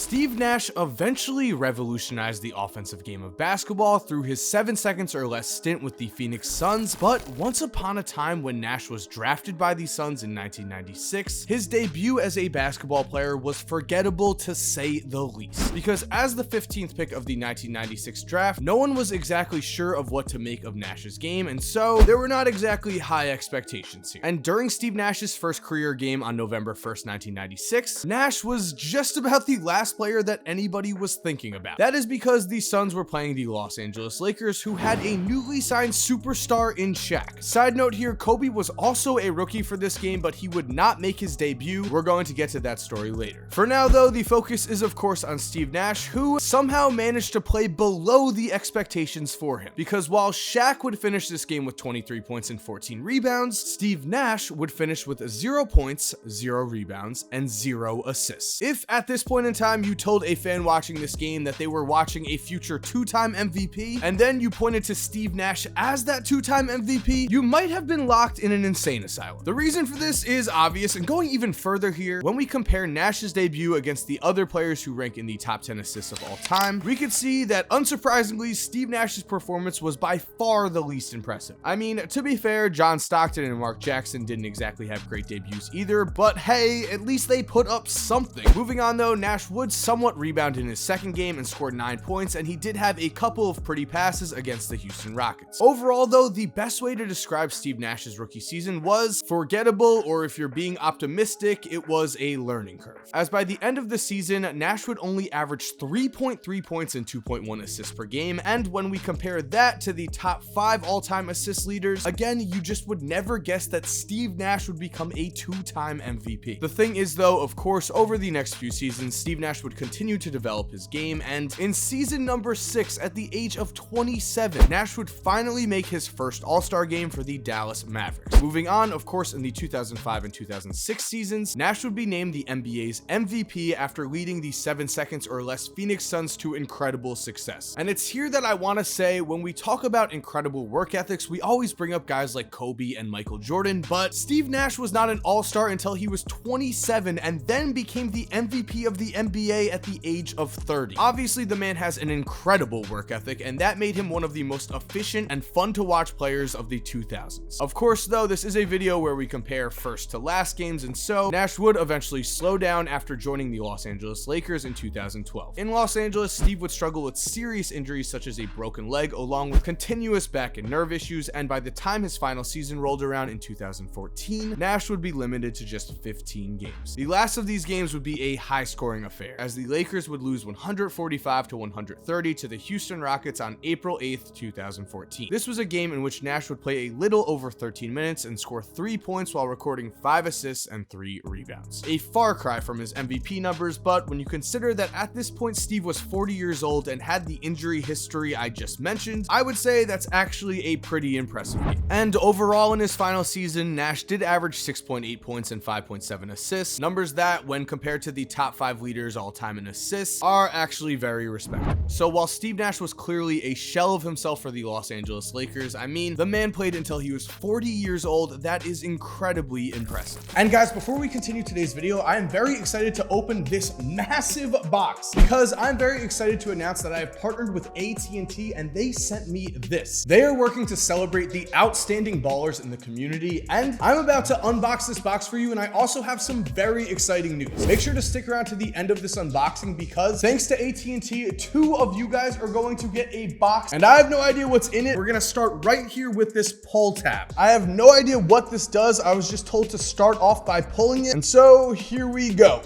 Steve Nash eventually revolutionized the offensive game of basketball through his 7 seconds or less stint with the Phoenix Suns, but once upon a time when Nash was drafted by the Suns in 1996, his debut as a basketball player was forgettable to say the least. Because as the 15th pick of the 1996 draft, no one was exactly sure of what to make of Nash's game, and so there were not exactly high expectations here. And during Steve Nash's first career game on November 1st, 1996, Nash was just about the last player that anybody was thinking about. That is because the Suns were playing the Los Angeles Lakers, who had a newly signed superstar in Shaq. Side note here, Kobe was also a rookie for this game, but he would not make his debut. We're going to get to that story later. For now though, the focus is of course on Steve Nash, who somehow managed to play below the expectations for him. Because while Shaq would finish this game with 23 points and 14 rebounds, Steve Nash would finish with 0 points, 0 rebounds, and 0 assists. If at this point in time you told a fan watching this game that they were watching a future 2-time MVP, and then you pointed to Steve Nash as that 2-time MVP, you might have been locked in an insane asylum. The reason for this is obvious, and going even further here, when we compare Nash's debut against the other players who rank in the top 10 assists of all time, we could see that unsurprisingly, Steve Nash's performance was by far the least impressive. I mean, to be fair, John Stockton and Mark Jackson didn't exactly have great debuts either, but hey, at least they put up something. Moving on though, Nash would somewhat rebound in his second game and scored 9 points, and he did have a couple of pretty passes against the Houston Rockets. Overall though, the best way to describe Steve Nash's rookie season was forgettable, or if you're being optimistic, it was a learning curve. As by the end of the season, Nash would only average 3.3 points and 2.1 assists per game, and when we compare that to the top 5 all-time assist leaders, again, you just would never guess that Steve Nash would become a 2-time MVP. The thing is though, of course, over the next few seasons, Steve Nash would continue to develop his game, and in season number 6, at the age of 27, Nash would finally make his first All-Star game for the Dallas Mavericks. Moving on, of course, in the 2005 and 2006 seasons, Nash would be named the NBA's MVP after leading the 7 seconds or less Phoenix Suns to incredible success. And it's here that I want to say, when we talk about incredible work ethics, we always bring up guys like Kobe and Michael Jordan, but Steve Nash was not an all-star until he was 27 and then became the MVP of the NBA at the age of 30. Obviously, the man has an incredible work ethic, and that made him one of the most efficient and fun to watch players of the 2000s. Of course, though, this is a video where we compare first to last games, and so Nash would eventually slow down after joining the Los Angeles Lakers in 2012. In Los Angeles, Steve would struggle with serious injuries such as a broken leg, along with continuous back and nerve issues, and by the time his final season rolled around in 2014, Nash would be limited to just 15 games. The last of these games would be a high-scoring affair, as the Lakers would lose 145 to 130 to the Houston Rockets on April 8th, 2014. This was a game in which Nash would play a little over 13 minutes and score 3 points while recording 5 assists and 3 rebounds. A far cry from his MVP numbers, but when you consider that at this point Steve was 40 years old and had the injury history I just mentioned, I would say that's actually a pretty impressive game. And overall in his final season, Nash did average 6.8 points and 5.7 assists, numbers that, when compared to the top 5 leaders all time in assists, are actually very respectable. So while Steve Nash was clearly a shell of himself for the Los Angeles Lakers, I mean, the man played until he was 40 years old. That is incredibly impressive. And guys, before we continue today's video, I am very excited to open this massive box because I'm very excited to announce that I have partnered with AT&T and they sent me this. They are working to celebrate the outstanding ballers in the community, and I'm about to unbox this box for you, and I also have some very exciting news. Make sure to stick around to the end of this unboxing because thanks to AT&T, 2 of you guys are going to get a box, and I have no idea what's in it. We're gonna start right here with this pull tab. I have no idea what this does. I was just told to start off by pulling it, and so here we go.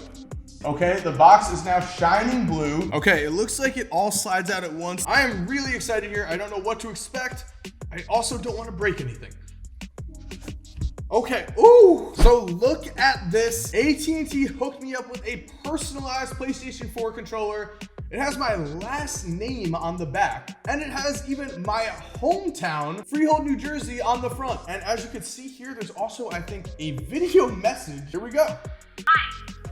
Okay, the box is now shining blue. Okay, it looks like it all slides out at once. I am really excited here. I don't know what to expect. I also don't want to break anything. Okay, ooh, so look at this. AT&T hooked me up with a personalized PlayStation 4 controller. It has my last name on the back, and it has even my hometown, Freehold, New Jersey, on the front. And as you can see here, there's also, I think, a video message. Here we go. Hi,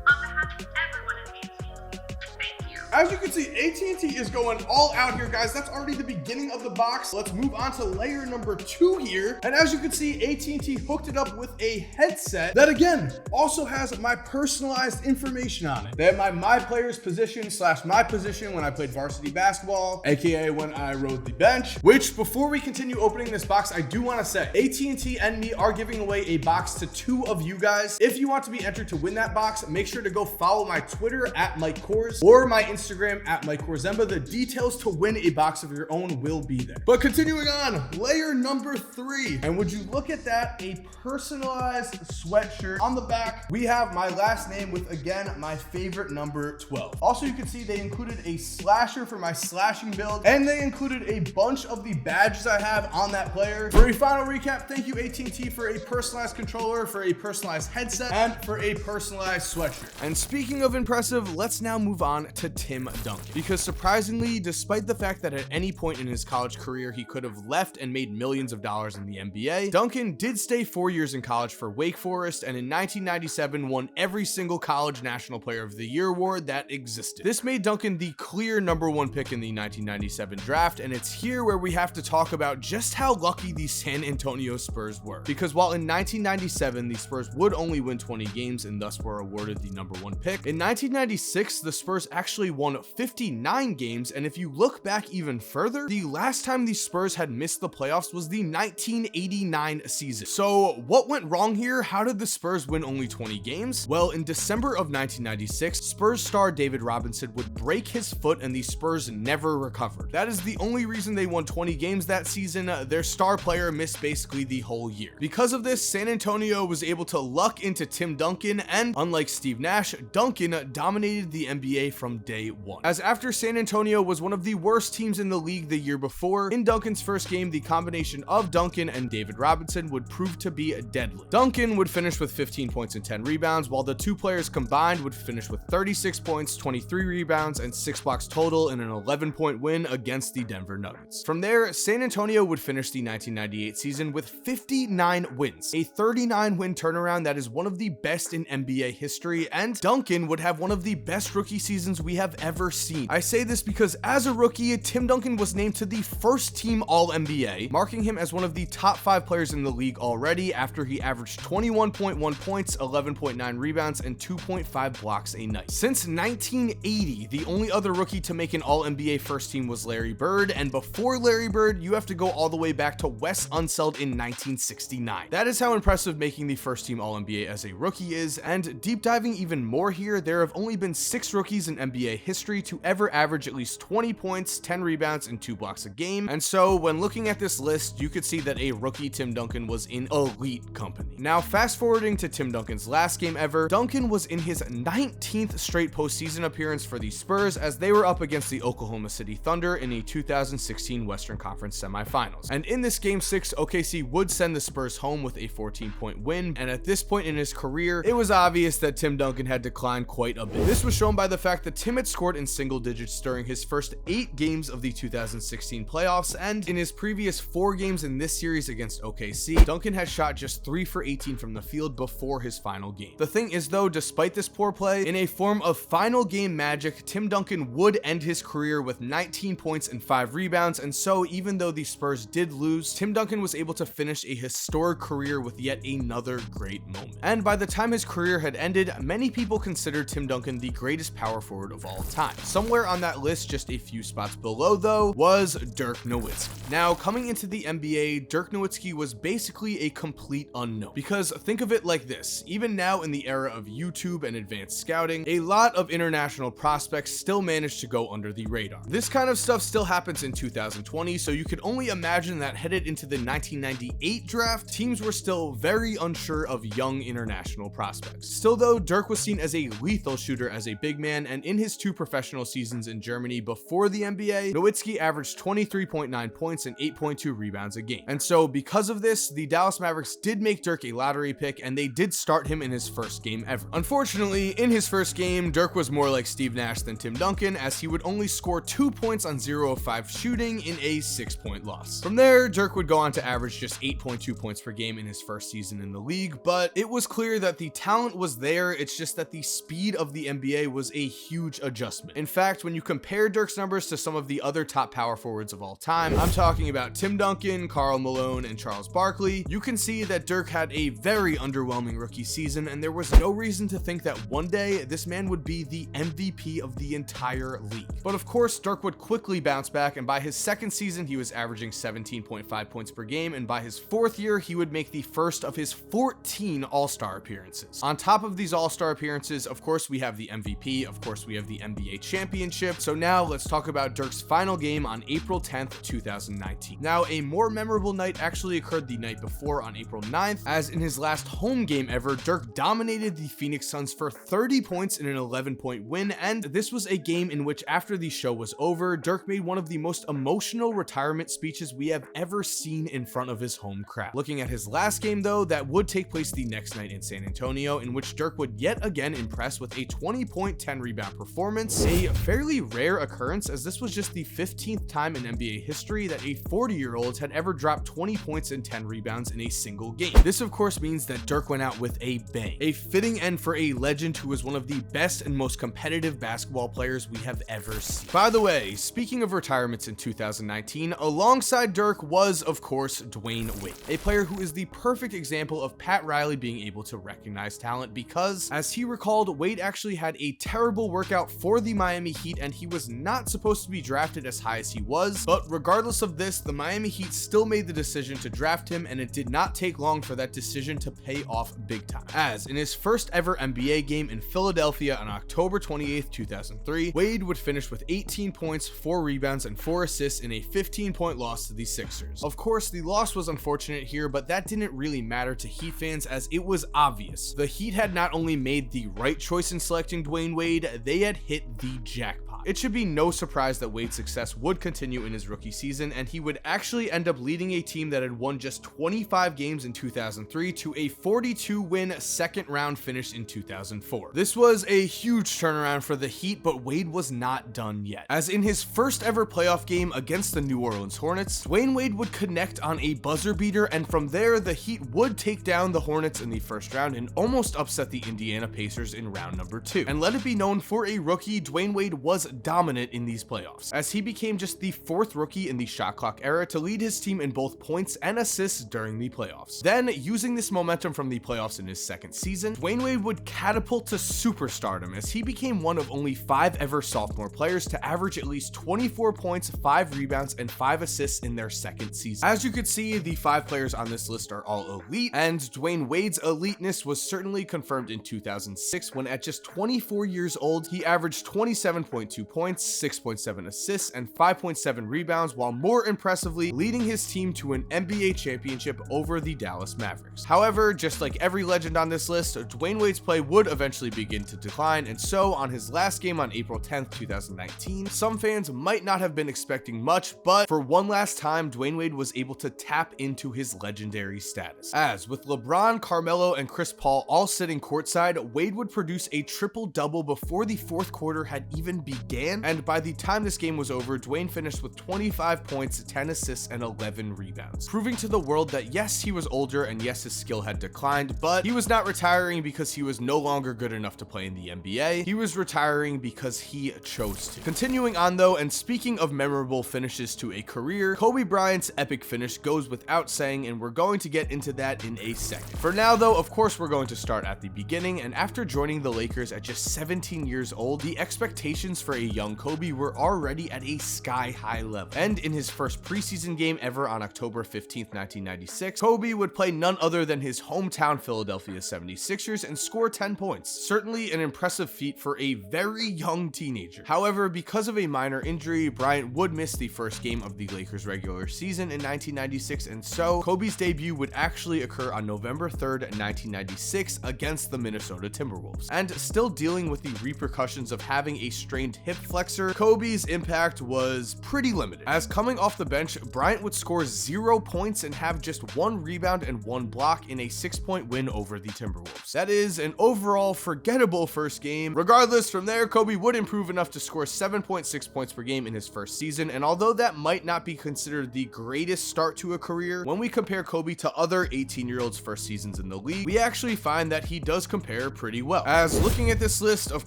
on behalf of everyone at AT&T, thank you. As you can see, AT&T is going all out here, guys. That's already the beginning of the box. Let's move on to layer number 2 here. And as you can see, AT&T hooked it up with a headset that, again, also has my personalized information on it. They have my player's position / my position when I played varsity basketball, aka when I rode the bench. Which, before we continue opening this box, I do want to say AT&T and me are giving away a box to 2 of you guys. If you want to be entered to win that box, make sure to go follow my Twitter at Mike Korz or my Instagram at Mike Korzemba. The details to win a box of your own will be there. But continuing on, layer number 3. And would you look at that, a personalized sweatshirt. On the back, we have my last name with, again, my favorite number 12. Also, you can see they included a slasher for my slashing build, and they included a bunch of the badges I have on that player. For a final recap, thank you AT&T for a personalized controller, for a personalized headset, and for a personalized sweatshirt. And speaking of impressive, let's now move on to Tim Duncan. Because surprisingly, despite the fact that at any point in his college career he could have left and made millions of dollars in the NBA, Duncan did stay 4 years in college for Wake Forest, and in 1997 won every single college National Player of the Year award that existed. This made Duncan the clear #1 pick in the 1997 draft, and it's here where we have to talk about just how lucky the San Antonio Spurs were. Because while in 1997 the Spurs would only win 20 games and thus were awarded the #1 pick, in 1996 the Spurs actually won 59 games, and if you look back even further, the last time the Spurs had missed the playoffs was the 1989 season. So what went wrong here? How did the Spurs win only 20 games? Well, in December of 1996, Spurs star David Robinson would break his foot and the Spurs never recovered. That is the only reason they won 20 games that season. Their star player missed basically the whole year. Because of this, San Antonio was able to luck into Tim Duncan, and unlike Steve Nash, Duncan dominated the NBA from day one. As after San Antonio was one of the worst teams in the league the year before, in Duncan's first game, the combination of Duncan and David Robinson would prove to be deadly. Duncan would finish with 15 points and 10 rebounds, while the two players combined would finish with 36 points, 23 rebounds, and 6 blocks total in an 11-point win against the Denver Nuggets. From there, San Antonio would finish the 1998 season with 59 wins, a 39-win turnaround that is one of the best in NBA history, and Duncan would have one of the best rookie seasons we have ever seen. I say this because as a rookie, Tim Duncan was named to the first team All-NBA, marking him as one of the top 5 players in the league already after he averaged 21.1 points, 11.9 rebounds, and 2.5 blocks a night. Since 1980, the only other rookie to make an All-NBA first team was Larry Bird, and before Larry Bird, you have to go all the way back to Wes Unseld in 1969. That is how impressive making the first team All-NBA as a rookie is, and deep diving even more here, there have only been 6 rookies in NBA history to ever average at least 20 points, 10 rebounds, and 2 blocks a game, and so when looking at this list, you could see that a rookie Tim Duncan was in elite company. Now, fast forwarding to Tim Duncan's last game ever, Duncan was in his 19th straight postseason appearance for the Spurs as they were up against the Oklahoma City Thunder in a 2016 Western Conference semifinals. And in this game 6, OKC would send the Spurs home with a 14-point win, and at this point in his career, it was obvious that Tim Duncan had declined quite a bit. This was shown by the fact that Tim had scored in single digits during his first 8 games of the 2016 playoffs, and in his previous 4 games in this series against OKC, Duncan had shot just 3 for 18 from the field before his final game. The thing is though, despite this poor play, in a form of final game magic, Tim Duncan would end his career with 19 points and 5 rebounds, and so even though the Spurs did lose, Tim Duncan was able to finish a historic career with yet another great moment. And by the time his career had ended, many people considered Tim Duncan the greatest power forward of all time. Somewhere on that list, just a few spots below though, was Dirk Nowitzki. Now, coming into the NBA, Dirk Nowitzki was basically a complete unknown. Because think of it like this, even now in the era of YouTube and advanced scouting, a lot of international prospects still manage to go under the radar. This kind of stuff still happens in 2020, so you could only imagine that headed into the 1998 draft, teams were still very unsure of young international prospects. Still though, Dirk was seen as a lethal shooter as a big man, and in his 2 professional seasons in Germany before the NBA, Nowitzki averaged 23.9 points and 8.2 rebounds a game. And so because of this, the Dallas Mavericks did make Dirk a lottery pick, and they did start him in his first game ever. Unfortunately, in his first game, Dirk was more like Steve Nash than Tim Duncan, as he would only score 2 points on 0 of 5 shooting in a 6-point loss. From there, Dirk would go on to average just 8.2 points per game in his first season in the league, but it was clear that the talent was there, it's just that the speed of the NBA was a huge adjustment. adjustment. In fact, when you compare Dirk's numbers to some of the other top power forwards of all time, I'm talking about Tim Duncan, Karl Malone, and Charles Barkley, you can see that Dirk had a very underwhelming rookie season, and there was no reason to think that one day this man would be the MVP of the entire league. But of course, Dirk would quickly bounce back, and by his second season, he was averaging 17.5 points per game, and by his fourth year, he would make the first of his 14 All-Star appearances. On top of these All-Star appearances, of course, we have the MVP, of course, we have the NBA championship. So now let's talk about Dirk's final game on April 10th, 2019. Now, a more memorable night actually occurred the night before on April 9th, as in his last home game ever, Dirk dominated the Phoenix Suns for 30 points in an 11-point win, and this was a game in which after the show was over, Dirk made one of the most emotional retirement speeches we have ever seen in front of his home crowd. Looking at his last game though, that would take place the next night in San Antonio, in which Dirk would yet again impress with a 20-point, 10-rebound performance, a fairly rare occurrence as this was just the 15th time in NBA history that a 40-year-old had ever dropped 20 points and 10 rebounds in a single game. This of course means that Dirk went out with a bang, a fitting end for a legend who was one of the best and most competitive basketball players we have ever seen. By the way, speaking of retirements in 2019, alongside Dirk was of course Dwayne Wade, a player who is the perfect example of Pat Riley being able to recognize talent because, as he recalled, Wade actually had a terrible workout for the Miami Heat and he was not supposed to be drafted as high as he was, but regardless of this, the Miami Heat still made the decision to draft him, and it did not take long for that decision to pay off big time, as in his first ever NBA game in Philadelphia on October 28th, 2003, Wade would finish with 18 points, 4 rebounds, and 4 assists in a 15-point loss to the Sixers. Of course, the loss was unfortunate here, but that didn't really matter to Heat fans as it was obvious. The Heat had not only made the right choice in selecting Dwayne Wade, they had hit the jackpot. It should be no surprise that Wade's success would continue in his rookie season, and he would actually end up leading a team that had won just 25 games in 2003 to a 42-win second-round finish in 2004. This was a huge turnaround for the Heat, but Wade was not done yet, as in his first ever playoff game against the New Orleans Hornets, Dwayne Wade would connect on a buzzer beater, and from there, the Heat would take down the Hornets in the first round and almost upset the Indiana Pacers in round number 2. And let it be known, for a rookie, Dwayne Wade was dominant in these playoffs, as he became just the 4th rookie in the shot clock era to lead his team in both points and assists during the playoffs. Then, using this momentum from the playoffs in his second season, Dwayne Wade would catapult to superstardom as he became one of only 5 ever sophomore players to average at least 24 points, 5 rebounds, and 5 assists in their second season. As you could see, the 5 players on this list are all elite, and Dwayne Wade's eliteness was certainly confirmed in 2006 when at just 24 years old, he averaged 27.2 points, 6.7 assists, and 5.7 rebounds, while more impressively leading his team to an NBA championship over the Dallas Mavericks. However, just like every legend on this list, Dwayne Wade's play would eventually begin to decline, and so on his last game on April 10th, 2019, some fans might not have been expecting much, but for one last time, Dwayne Wade was able to tap into his legendary status. As with LeBron, Carmelo, and Chris Paul all sitting courtside, Wade would produce a triple-double before the 4th quarter had even began, and by the time this game was over, Dwayne finished with 25 points, 10 assists, and 11 rebounds, proving to the world that yes, he was older and yes, his skill had declined, but he was not retiring because he was no longer good enough to play in the NBA. He was retiring because he chose to. Continuing on though, and speaking of memorable finishes to a career, Kobe Bryant's epic finish goes without saying, and we're going to get into that in a second. For now though, of course, we're going to start at the beginning, and after joining the Lakers at just 17 years old, the expectations for a young Kobe were already at a sky-high level. And in his first preseason game ever on October 15th, 1996, Kobe would play none other than his hometown Philadelphia 76ers and score 10 points. Certainly an impressive feat for a very young teenager. However, because of a minor injury, Bryant would miss the first game of the Lakers regular season in 1996, and so Kobe's debut would actually occur on November 3rd, 1996 against the Minnesota Timberwolves. And still dealing with the repercussions of having a strained hip flexor, Kobe's impact was pretty limited, as coming off the bench, Bryant would score 0 points and have just 1 rebound and 1 block in a 6-point win over the Timberwolves. That is an overall forgettable first game. Regardless, from there, Kobe would improve enough to score 7.6 points per game in his first season, and although that might not be considered the greatest start to a career, when we compare Kobe to other 18-year-olds' first seasons in the league, we actually find that he does compare pretty well. As looking at this list, of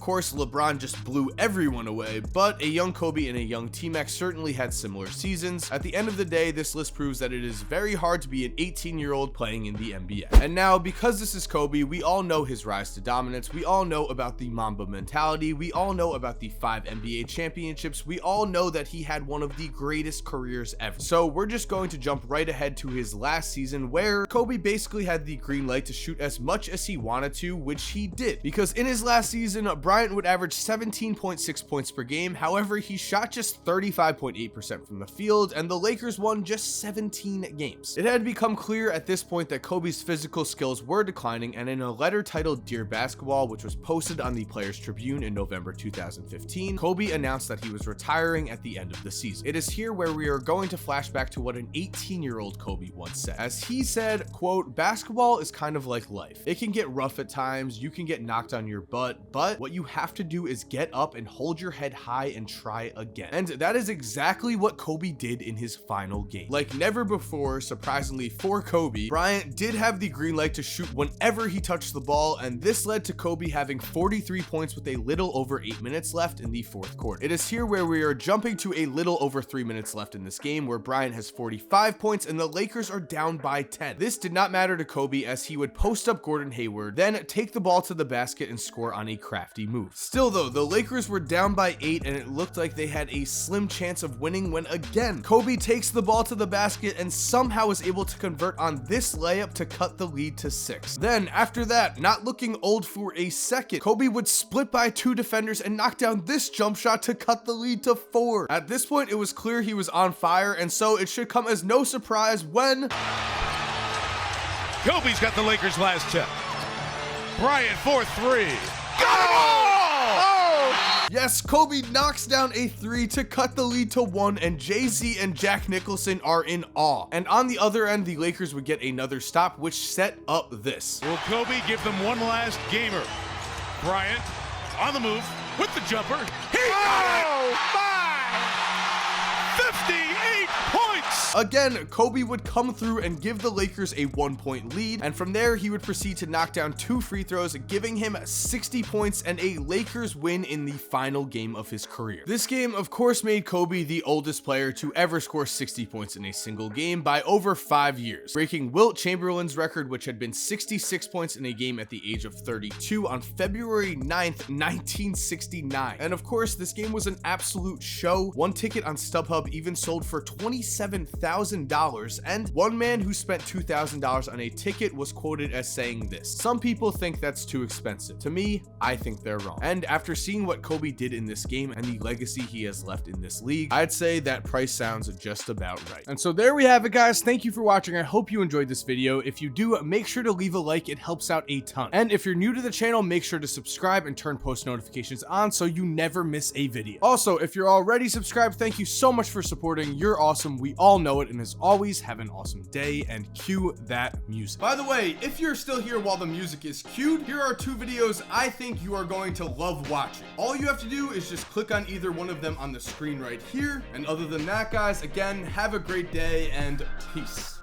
course, LeBron just just blew everyone away, but a young Kobe and a young T-Mac certainly had similar seasons. At the end of the day, this list proves that it is very hard to be an 18-year-old playing in the NBA. And now, because this is Kobe, we all know his rise to dominance, we all know about the Mamba mentality, we all know about the 5 NBA championships, we all know that he had one of the greatest careers ever. So we're just going to jump right ahead to his last season, where Kobe basically had the green light to shoot as much as he wanted to, which he did, because in his last season, Bryant would average 17.6 points per game. However, he shot just 35.8% from the field, and the Lakers won just 17 games. It had become clear at this point that Kobe's physical skills were declining, and in a letter titled Dear Basketball, which was posted on the Players Tribune in November 2015, Kobe announced that he was retiring at the end of the season. It is here where we are going to flash back to what an 18-year-old Kobe once said. As he said, quote, "Basketball is kind of like life. It can get rough at times, you can get knocked on your butt, but what you have to do is get up and hold your head high and try again." And that is exactly what Kobe did in his final game. Like never before, surprisingly for Kobe, Bryant did have the green light to shoot whenever he touched the ball, and this led to Kobe having 43 points with a little over 8 minutes left in the fourth quarter. It is here where we are jumping to a little over 3 minutes left in this game, where Bryant has 45 points and the Lakers are down by 10. This did not matter to Kobe, as he would post up Gordon Hayward, then take the ball to the basket and score on a crafty move. Still though, the Lakers were down by 8 and it looked like they had a slim chance of winning when again, Kobe takes the ball to the basket and somehow is able to convert on this layup to cut the lead to 6. Then after that, not looking old for a second, Kobe would split by 2 defenders and knock down this jump shot to cut the lead to 4. At this point, it was clear he was on fire, and so it should come as no surprise when Kobe's got the Lakers' last tip. Bryant for 3. Yes, Kobe knocks down a 3 to cut the lead to 1, and Jay-Z and Jack Nicholson are in awe. And on the other end, the Lakers would get another stop, which set up this. Will Kobe give them one last gamer? Bryant on the move with the jumper. He got it! 58 points! Again, Kobe would come through and give the Lakers a 1-point lead, and from there he would proceed to knock down 2 free throws, giving him 60 points and a Lakers win in the final game of his career. This game, of course, made Kobe the oldest player to ever score 60 points in a single game by over 5 years, breaking Wilt Chamberlain's record, which had been 66 points in a game at the age of 32 on February 9th, 1969. And of course, this game was an absolute show. One ticket on StubHub even sold for $27,000, and one man who spent $2,000 on a ticket was quoted as saying this: "Some people think that's too expensive. To me, I think they're wrong." And after seeing what Kobe did in this game and the legacy he has left in this league, I'd say that price sounds just about right. And so there we have it, guys. Thank you for watching. I hope you enjoyed this video. If you do, make sure to leave a like. It helps out a ton. And if you're new to the channel, make sure to subscribe and turn post notifications on so you never miss a video. Also, if you're already subscribed, thank you so much for supporting. You're awesome. We all know it. And as always, have an awesome day, and cue that music. By the way, if you're still here while the music is cued, here are 2 videos I think you are going to love watching. All you have to do is just click on either one of them on the screen right here. And other than that, guys, again, have a great day and peace.